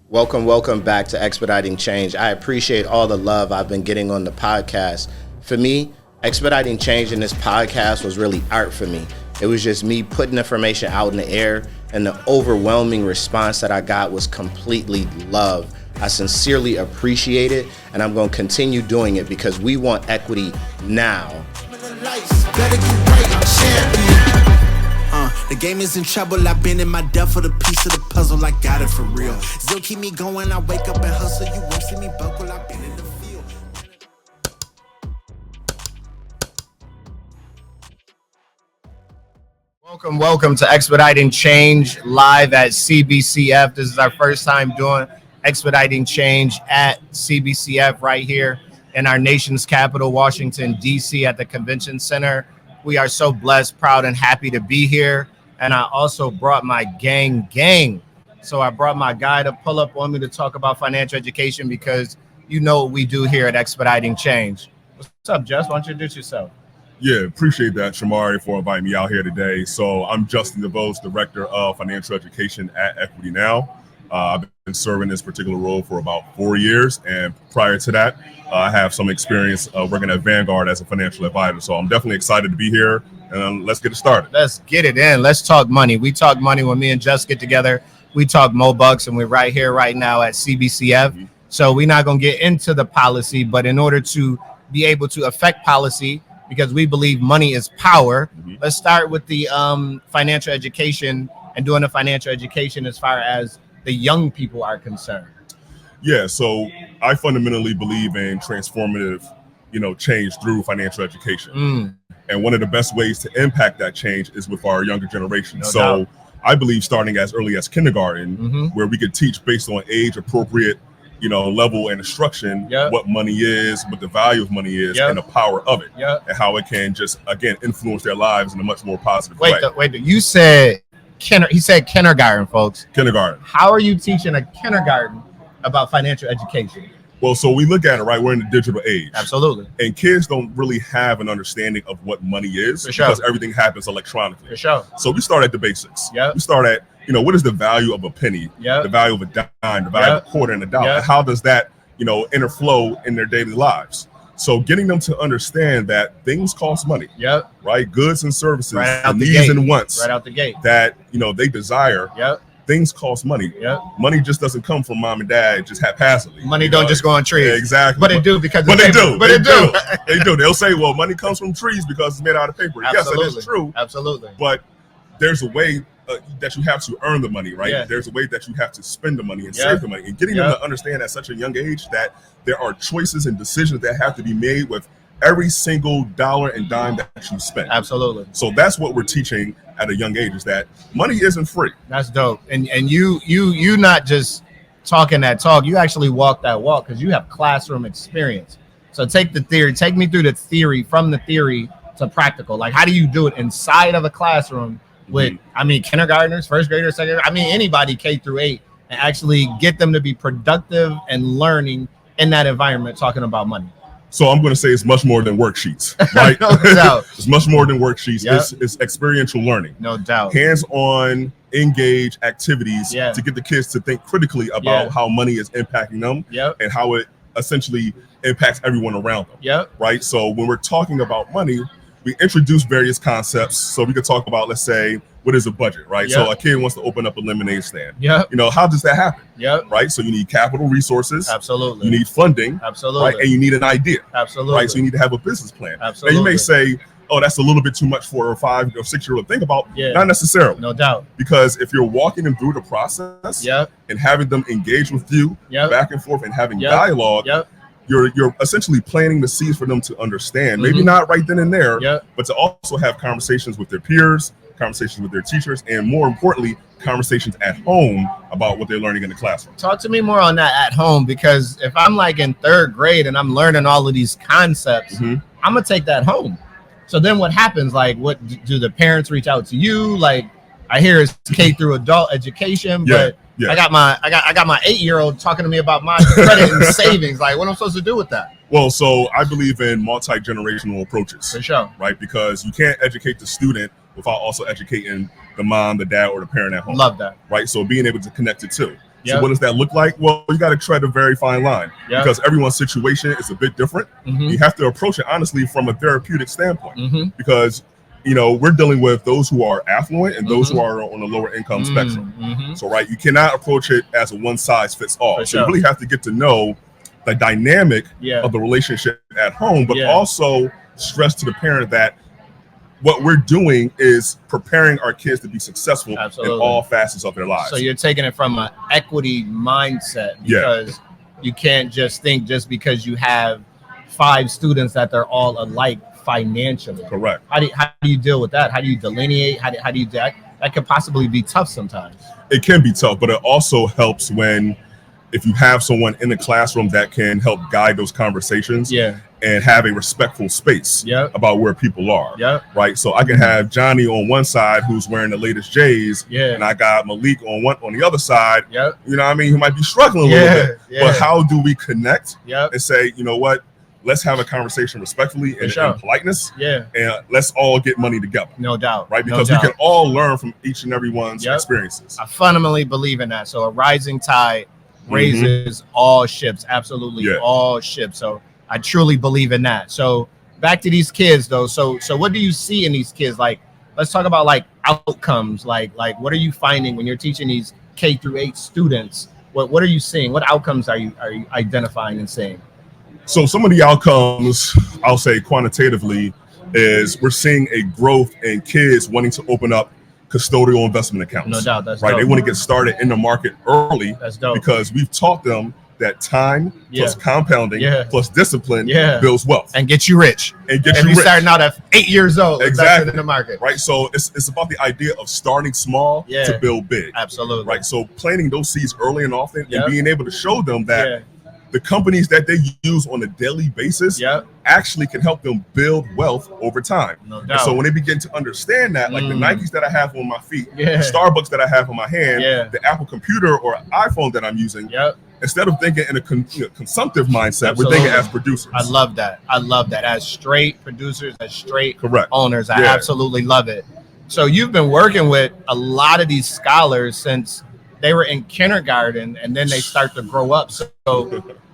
Welcome back to Expediting Change. I appreciate all the love I've been getting on the podcast. For me, Expediting Change in this podcast was really art for me. It was just me putting information out in the air, and the overwhelming response that I got was completely love. I sincerely appreciate it, and I'm going to continue doing it because we want equity now. The game is in trouble. I've been in my depth for the piece of the puzzle. I got it for real. Still keep me going. I wake up and hustle. You won't see me buckle. I've been in the field. Welcome to Expediting Change live at CBCF. This is our first time doing Expediting Change at CBCF right here in our nation's capital, Washington, D.C. at the Convention Center. We are so blessed, proud, and happy to be here. And I also brought my gang. So I brought my guy to pull up on me to talk about financial education because you know what we do here at Expediting Change. What's up, Jess? Why don't you introduce yourself? Yeah, appreciate that, Shamari, for inviting me out here today. So I'm Justin Devose, Director of Financial Education at Equity Now. I've been serving this particular role for about 4 years. And prior to that, I have some experience working at Vanguard as a financial advisor. So I'm definitely excited to be here. And let's get it started. Let's get it in. Let's talk money. We talk money when me and Jess get together. We talk Mo-Bucks, and we're right here right now at CBCF. Mm-hmm. So we're not going to get into the policy, but in order to be able to affect policy, because we believe money is power, let's start with the financial education and doing the financial education as far as the young people are concerned. Yeah, so I fundamentally believe in transformative, change through financial education. And one of the best ways to impact that change is with our younger generation. No doubt. I believe starting as early as kindergarten, where we could teach based on age appropriate, level and instruction, what money is, what the value of money is, and the power of it, and how it can just, again, influence their lives in a much more positive way. Wait, you said he said kindergarten, folks. Kindergarten. How are you teaching a kindergarten about financial education? Well, so we look at it, right? We're in the digital age. Absolutely. And kids don't really have an understanding of what money is because everything happens electronically. For sure. So we start at the basics. Yeah. We start at, what is the value of a penny? Yeah. The value of a dime, the value of a quarter and a dollar. Yeah. How does that, interflow in their daily lives? So getting them to understand that things cost money. Yep. Right? Goods and services, Right out the the needs gate. and wants. Right out the gate. That, they desire. Yep. Things cost money. Yep. Money just doesn't come from mom and dad just haphazardly. Money don't just go on trees. Yeah, exactly. But it do because they do. They do. They'll say, well, money comes from trees because it's made out of paper. Absolutely. Yes, that is true. Absolutely. But there's a way that you have to earn the money, right? Yeah. There's a way that you have to spend the money and save the money. And getting them to understand at such a young age that there are choices and decisions that have to be made with every single dollar and dime that you spend. Absolutely. So that's what we're teaching at a young age, is that money isn't free. That's dope. And you not just talking that talk, you actually walk that walk because you have classroom experience. So take me through the theory, from the theory to practical. Like, how do you do it inside of a classroom with, kindergartners, first graders, second, anybody K through 8, and actually get them to be productive and learning in that environment, talking about money? So I'm going to say it's much more than worksheets, right? No doubt. It's much more than worksheets. Yep. It's experiential learning. No doubt. Hands-on, engage activities to get the kids to think critically about how money is impacting them and how it essentially impacts everyone around them. Yep. Right? So when we're talking about money, we introduce various concepts. So we could talk about, let's say, what is a budget, right? So a kid wants to open up a lemonade stand. Yep. How does that happen? Yep. Right? So you need capital resources. Absolutely. You need funding. Absolutely. Right? And you need an idea. Absolutely. Right? So you need to have a business plan. Absolutely. Now you may say, oh, that's a little bit too much for a 5 or 6 year old to think about. Yeah. Not necessarily. No doubt. Because if you're walking them through the process and having them engage with you back and forth and having dialogue, you're essentially planting the seeds for them to understand. Maybe not right then and there, but to also have conversations with their peers, conversations with their teachers, and more importantly, conversations at home about what they're learning in the classroom. Talk to me more on that at home, because if I'm like in 3rd grade and I'm learning all of these concepts, I'm gonna take that home. So then what happens? Like, what do the parents reach out to you? Like, I hear it's K through adult education, but I got my 8-year-old talking to me about my credit and savings. Like, what am I supposed to do with that? Well, so I believe in multi-generational approaches. For sure. Right? Because you can't educate the student without also educating the mom, the dad, or the parent at home. Love that. Right? So being able to connect it too. So what does that look like? Well, you got to tread a very fine line because everyone's situation is a bit different. You have to approach it honestly from a therapeutic standpoint because we're dealing with those who are affluent and those who are on the lower income spectrum. So right, you cannot approach it as a one size fits all. So you really have to get to know the dynamic of the relationship at home, but also stress to the parent that what we're doing is preparing our kids to be successful in all facets of their lives. So you're taking it from an equity mindset because you can't just think just because you have 5 students that they're all alike financially. Correct. How do you deal with that? How do you delineate? How do you that could possibly be tough sometimes. It can be tough, but it also helps if you have someone in the classroom that can help guide those conversations and have a respectful space about where people are. Right. So I can have Johnny on one side who's wearing the latest J's, and I got Malik on the other side. You know what I mean? Who might be struggling a little bit. But how do we connect and say, you know what? Let's have a conversation respectfully and in politeness. And let's all get money together. No doubt. Right? Because we can all learn from each and every one's experiences. I fundamentally believe in that. So a rising tide raises all ships. Absolutely all ships. So I truly believe in that. So back to these kids though. So what do you see in these kids? Like, let's talk about like outcomes. Like what are you finding when you're teaching these K-8 students? What are you seeing? What outcomes are you identifying and seeing? So some of the outcomes, I'll say quantitatively, is we're seeing a growth in kids wanting to open up custodial investment accounts. No doubt, that's right. dope. They want to get started in the market early. That's dope. Because we've taught them that time plus compounding plus discipline builds wealth and get you rich. And get you starting out at 8 years old, exactly, in the market. Right. So it's about the idea of starting small to build big. Absolutely. Right. So planting those seeds early and often and being able to show them that the companies that they use on a daily basis actually can help them build wealth over time. No doubt. And so when they begin to understand that, like the Nikes that I have on my feet, the Starbucks that I have on my hand, the Apple computer or iPhone that I'm using, instead of thinking in a consumptive mindset, we're thinking as producers. I love that. As straight producers, as straight owners. I absolutely love it. So you've been working with a lot of these scholars since they were in kindergarten and then they start to grow up. So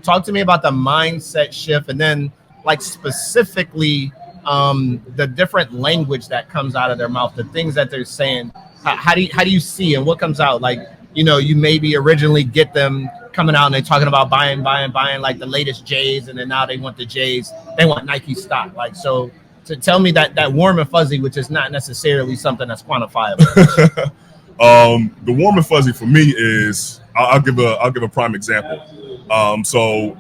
talk to me about the mindset shift and then like specifically the different language that comes out of their mouth, the things that they're saying. How do you see and what comes out? Like, you maybe originally get them coming out and they're talking about buying like the latest J's, and then now they want the J's. They want Nike stock. Like, so to tell me that warm and fuzzy, which is not necessarily something that's quantifiable. The warm and fuzzy for me is I'll give a prime example. So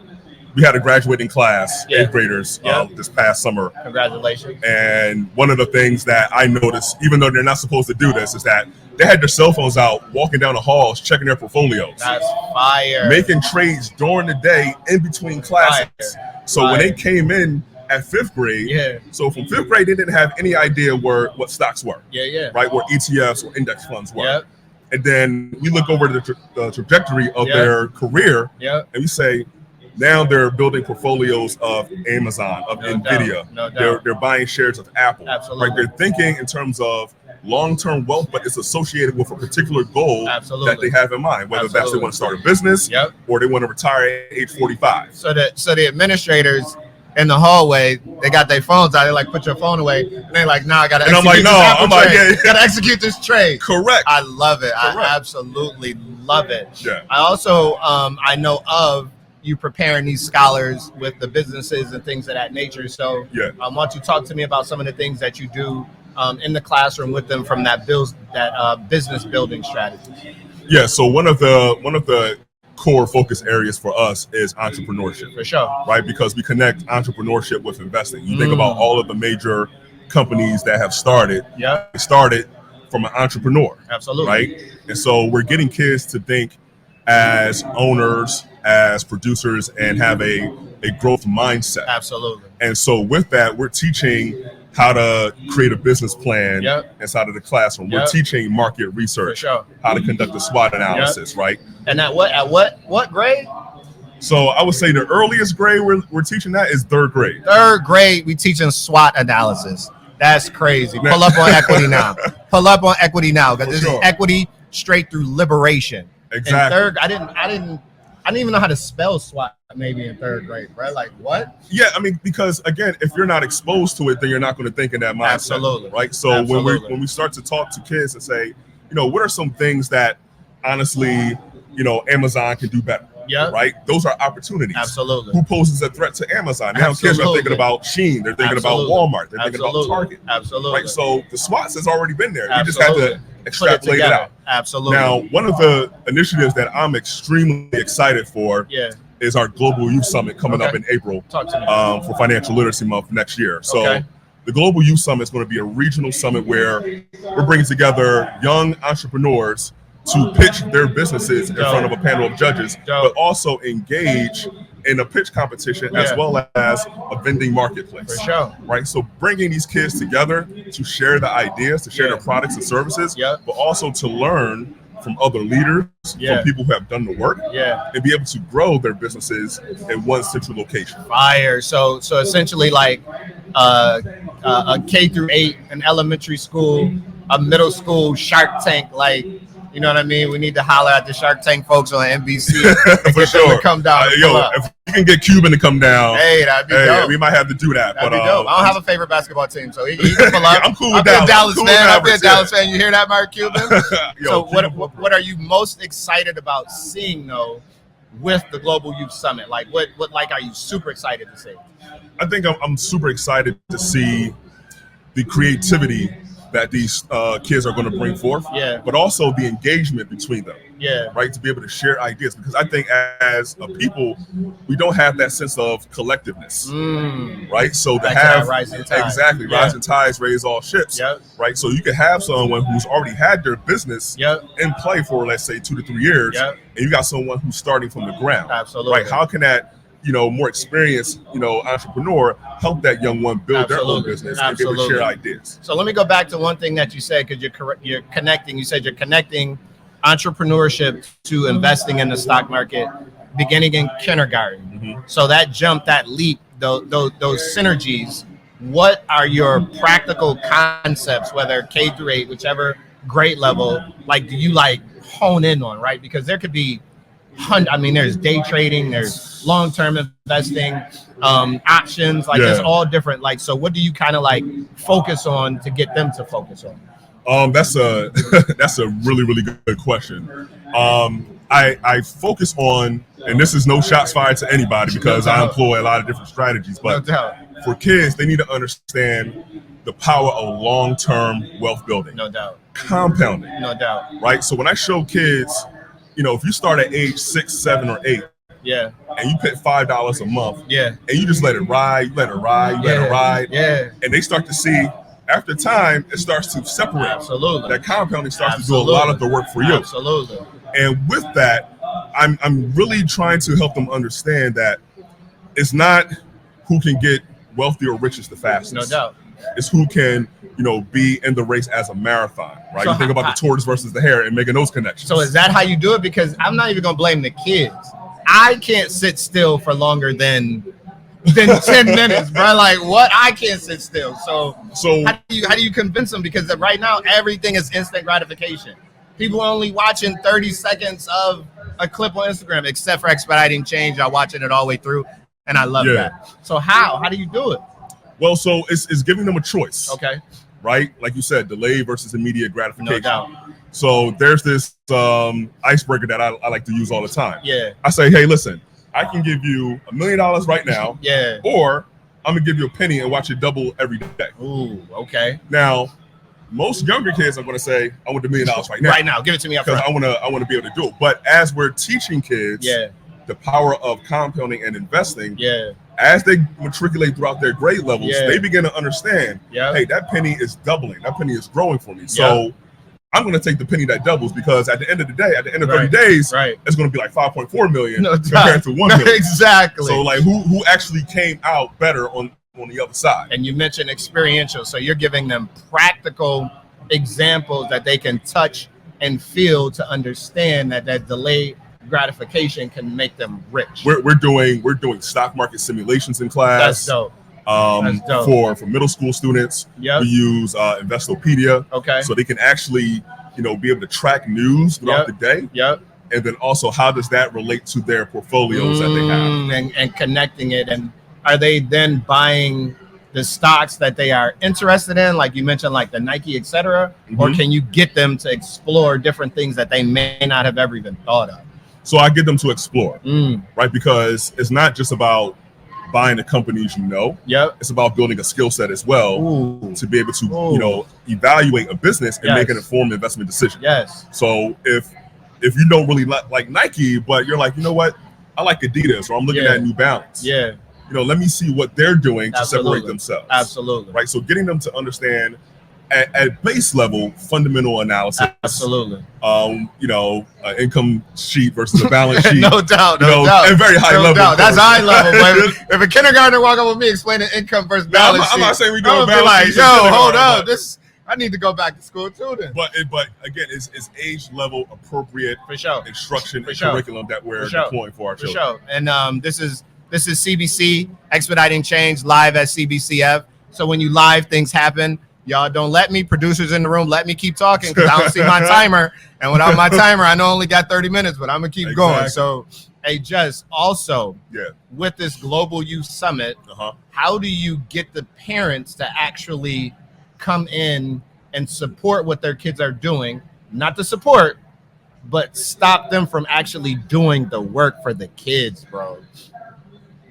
we had a graduating class, 8th graders, this past summer. Congratulations. And one of the things that I noticed, even though they're not supposed to do this, is that they had their cell phones out, walking down the halls, checking their portfolios. That's fire. Making trades during the day in between classes. So when they came in at 5th grade, so from 5th grade, they didn't have any idea what stocks were. Right, where ETFs or index funds were. And then we look over the trajectory of their career, and we say, now they're building portfolios of Amazon, of NVIDIA. They're buying shares of Apple. Absolutely. Right, they're thinking in terms of long-term wealth, but it's associated with a particular goal that they have in mind, whether that's they want to start a business or they want to retire at age 45. So the administrators in the hallway, they got their phones out. They're like, put your phone away. And they're like, no, I got to execute got to execute this trade. Correct. I love it. Correct. I absolutely love it. I also, I know of you preparing these scholars with the businesses and things of that nature. So why don't you talk to me about some of the things that you do in the classroom with them from that business building strategy? Yeah. So one of the core focus areas for us is entrepreneurship. For sure. Right? Because we connect entrepreneurship with investing. You think about all of the major companies that have started. They started from an entrepreneur. Absolutely. Right? And so we're getting kids to think as owners, as producers, and have a growth mindset. Absolutely. And so with that, we're teaching how to create a business plan inside of the classroom. We're teaching market research, how to conduct a SWOT analysis, right? And at what grade? So I would say the earliest grade we're teaching that is 3rd grade. 3rd grade, we teaching SWOT analysis. That's crazy. Pull up on equity now. Pull up on equity now, because this is equity straight through liberation. Exactly. In third, I didn't even know how to spell SWAT maybe in third grade, right? Like what? Yeah, I mean, because again, if you're not exposed to it, then you're not going to think in that mindset. Absolutely. Right. So Absolutely. when we start to talk to kids and say, what are some things that honestly, Amazon can do better? Yeah. Right. Those are opportunities. Absolutely. Who poses a threat to Amazon? Now kids are thinking about Shein. They're thinking about Walmart. They're thinking about Target. Absolutely. Right. So the SWOT has already been there. Absolutely. You just have to extrapolate it out. Absolutely. Now, one of the initiatives that I'm extremely excited for is our Global Youth Summit coming up in April for Financial Literacy Month next year. So the Global Youth Summit is going to be a regional summit where we're bringing together young entrepreneurs to pitch their businesses in front of a panel of judges, but also engage in a pitch competition as well as a vending marketplace. For sure. Right. So bringing these kids together to share the ideas, to share their products and services, but also to learn from other leaders, from people who have done the work, and be able to grow their businesses in one central location. Fire. So essentially like a K through 8, an elementary school, a middle school Shark Tank, like, you know what I mean? We need to holler at the Shark Tank folks on NBC for sure. To come down. If we can get Cuban to come down, that'd be dope. We might have to do that. That'd be dope. I don't have a favorite basketball team, so he can pull up. I'm cool with Dallas. I'll be a Dallas Dallas fan. You hear that, Mark Cuban? So Cuban. what are you most excited about seeing though with the Global Youth Summit? Like what are you super excited to see? I think I'm super excited to see the creativity that these kids are going to bring forth, but also the engagement between them, right, to be able to share ideas, because I think as a people, we don't have that sense of collectiveness, right? So to have rising tide. Exactly, rising tides raise all ships, right? So you can have someone who's already had their business in play for, let's say, 2 to 3 years, and you got someone who's starting from the ground, right? How can that more experienced, entrepreneur help that young one build their own business and be able to share ideas? So let me go back to one thing that you said, because you're connecting. You said you're connecting entrepreneurship to investing in the stock market beginning in kindergarten. So that jump, that leap, those synergies, what are your practical concepts, whether K through 8, whichever grade level, like do you like hone in on, right? Because there could be there's day trading, there's long-term investing, options, like there's all different. Like, so what do you kind of like focus on to get them to focus on? That's a really, really good question. I focus on, and this is no shots fired to anybody because I employ a lot of different strategies, but for kids, they need to understand the power of long-term wealth building. No doubt. Compounding. No doubt. Right? So when I show kids, if you start at age 6, 7, or 8, and you put $5 a month, and you just let it ride, and they start to see, after time, it starts to separate. Absolutely. That compounding starts to do a lot of the work for you. Absolutely. And with that, I'm really trying to help them understand that it's not who can get wealthy or richest the fastest. No doubt. It's who can, be in the race as a marathon, right? So you think about the tortoise versus the hare and making those connections. So is that how you do it? Because I'm not even going to blame the kids. I can't sit still for longer than 10 minutes, bro. Like what? I can't sit still. So how do you convince them? Because right now everything is instant gratification. People are only watching 30 seconds of a clip on Instagram, except for Expediting Change. I'm watching it all the way through, and I love that. So how do you do it? Well, so it's giving them a choice. Okay. Right? Like you said, delay versus immediate gratification. No doubt. So there's this icebreaker that I like to use all the time. Yeah. I say, hey, listen, I can give you $1 million right now. Yeah. Or I'm going to give you a penny and watch it double every day. Ooh, okay. Now, most younger kids are going to say, I want $1 million right now. Right now. Give it to me up front. Because I want to be able to do it. But as we're teaching kids the power of compounding and investing, as they matriculate throughout their grade levels, they begin to understand, hey, that penny is doubling. That penny is growing for me. So I'm going to take the penny that doubles, because at the end of the day, at the end of 30 days, it's going to be like 5.4 million compared to 1 million. Exactly. So like who actually came out better on the other side? And you mentioned experiential. So you're giving them practical examples that they can touch and feel to understand that delayed gratification can make them rich. We're doing stock market simulations in class. That's dope. For middle school students, we use Investopedia, so they can actually be able to track news throughout the day, And then also, how does that relate to their portfolios that they have? And connecting it. And are they then buying the stocks that they are interested in, like you mentioned, like the Nike, et cetera? Or can you get them to explore different things that they may not have ever even thought of? So I get them to explore, right? Because it's not just about buying the companies it's about building a skill set as well to be able to evaluate a business and make an informed investment decision. So if you don't really like Nike, but you're like, you know what, I like Adidas, or I'm looking at New Balance, let me see what they're doing to separate themselves. Right. So getting them to understand at base level fundamental analysis. Income sheet versus a balance sheet. No doubt. And very high level. That's high level. But if a kindergartner walk up with me explaining income versus balance sheet, I'm not saying we go balance like, sheet. yo, hold up, I need to go back to school too then. But again, it's age level appropriate instruction and curriculum that we're deploying for our children. And this is CBC Expediting Change live at CBCF. So when you live, things happen. Y'all don't let me, producers in the room, let me keep talking because I don't see my timer. And without my timer, I know I only got 30 minutes, but I'm going to keep going. So, hey, Jess, also with this Global Youth Summit, how do you get the parents to actually come in and support what their kids are doing? Not to support, but stop them from actually doing the work for the kids, bro.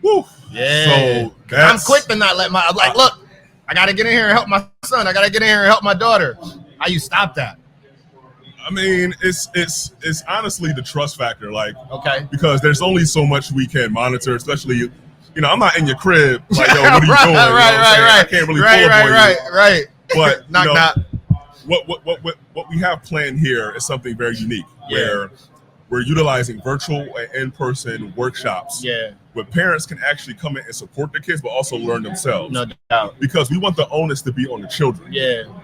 Woo. Yeah. So I'm quick to not let look, I got to get in here and help my son. I got to get in here and help my daughter. How you stop that? I mean, it's honestly the trust factor, because there's only so much we can monitor, especially, I'm not in your crib, like, yo, what are you doing? I can't really pull you. But knock. What we have planned here is something very unique, where we're utilizing virtual and in-person workshops where parents can actually come in and support their kids, but also learn themselves. No doubt. Because we want the onus to be on the children.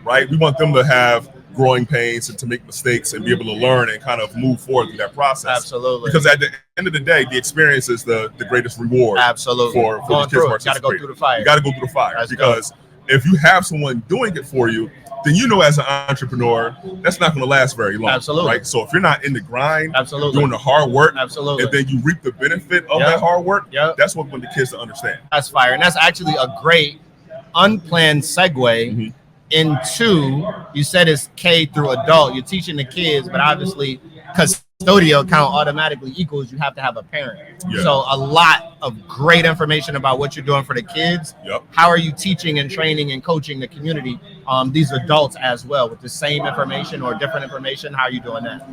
Right? We want them to have growing pains and to make mistakes and be able to learn and kind of move forward through that process. Absolutely. Because at the end of the day, the experience is the greatest reward. Absolutely. For the kids participating. Got to go through the fire. You got to go through the fire. Because if you have someone doing it for you, then as an entrepreneur, that's not going to last very long. Absolutely. Right? So if you're not in the grind, doing the hard work, and then you reap the benefit of that hard work, that's what we want the kids to understand. That's fire. And that's actually a great unplanned segue into, you said it's K through adult. You're teaching the kids, but obviously custodial account automatically equals you have to have a parent. So a lot of great information about what you're doing for the kids. How are you teaching and training and coaching the community, these adults as well, with the same information or different information? How are you doing that?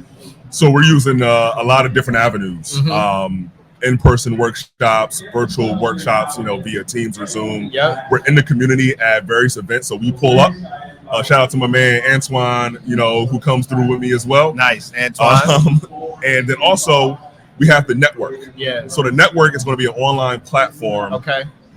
So we're using a lot of different avenues. In-person workshops, virtual workshops, via Teams or Zoom. We're in the community at various events, so we pull up. Shout out to my man Antoine, who comes through with me as well. Nice, Antoine. And then also we have the network. So the network is going to be an online platform.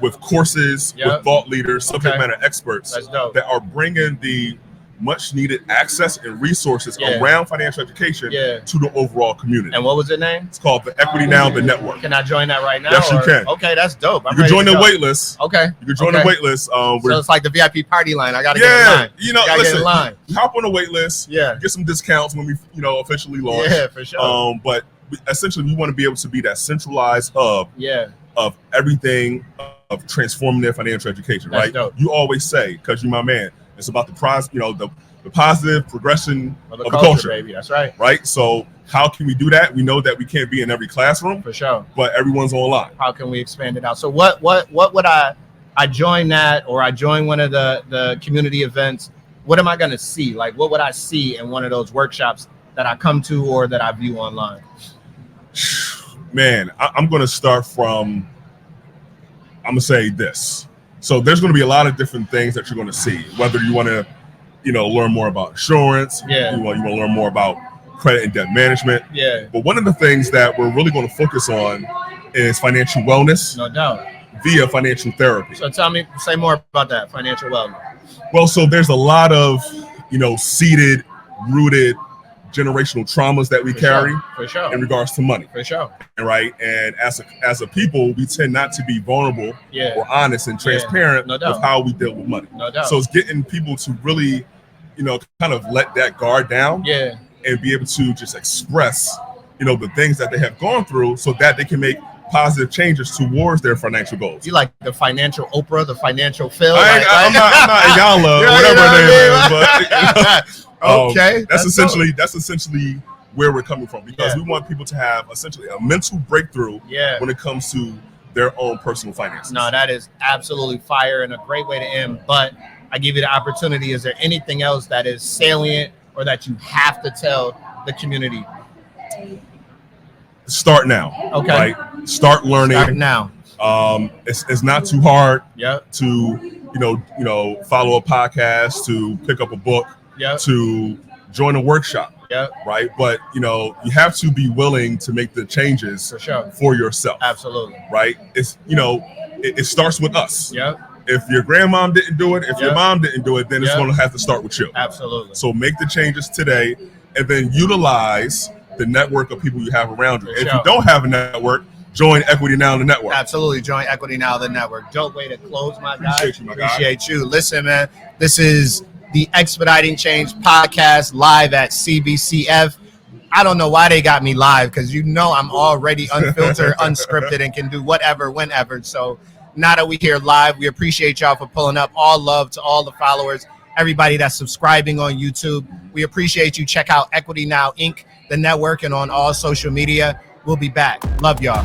With courses, with thought leaders, subject matter experts that are bringing the much needed access and resources around financial education to the overall community. And what was the name? It's called the Equity Now, the network. Can I join that right now? Yes, you can. Okay, that's dope. You can join the wait list. Okay. You can join the wait list. So it's like the VIP party line. I got to get in line. Listen, get in line. Hop on the wait list. Get some discounts when we, officially launch. For sure. But essentially, we want to be able to be that centralized hub of everything of transformative financial education, That's right? dope. You always say, because you're my man, it's about the positive progression of the culture, baby. That's right. Right? So how can we do that? We know that we can't be in every classroom. For sure. But everyone's online. How can we expand it out? So what would I join that, or I join one of the community events? What am I going to see? Like, what would I see in one of those workshops that I come to or that I view online? Man, I'm going to start from, I'm going to say this. So there's going to be a lot of different things that you're going to see, whether you want to, learn more about insurance. You want to learn more about credit and debt management. But one of the things that we're really going to focus on is financial wellness. No doubt. Via financial therapy. So say more about that, financial wellness. Well, so there's a lot of, seated, rooted generational traumas that we carry in regards to money. For sure. Right. And as a people, we tend not to be vulnerable or honest and transparent with how we deal with money. No doubt. So it's getting people to really, kind of let that guard down and be able to just express the things that they have gone through so that they can make positive changes towards their financial goals. You like the financial Oprah, the financial Phil? I'm not Ayala, whatever her name is. But okay, that's essentially where we're coming from, because we want people to have essentially a mental breakthrough when it comes to their own personal finances. No, that is absolutely fire and a great way to end. But I give you the opportunity. Is there anything else that is salient or that you have to tell the community? Start now. Okay. Right? Start learning. Start now. It's not too hard Yep. to follow a podcast, to pick up a book, to join a workshop. Yep. Right. But you have to be willing to make the changes for yourself. Absolutely. Right. It's it starts with us. Yep. If your grandmom didn't do it, if your mom didn't do it, then it's going to have to start with you. Absolutely. So make the changes today, and then utilize the network of people you have around you. If you don't have a network, join Equity Now, the network. Absolutely. Join Equity Now, the network. Dope way to close, my guy. Appreciate you, my guy. Appreciate you. Listen, man, this is the Expediting Change podcast live at CBCF. I don't know why they got me live, because I'm already unfiltered, unscripted, and can do whatever, whenever. So now that we're here live, we appreciate y'all for pulling up. All love to all the followers, everybody that's subscribing on YouTube. We appreciate you. Check out Equity Now Inc., the network, and on all social media. We'll be back. Love y'all.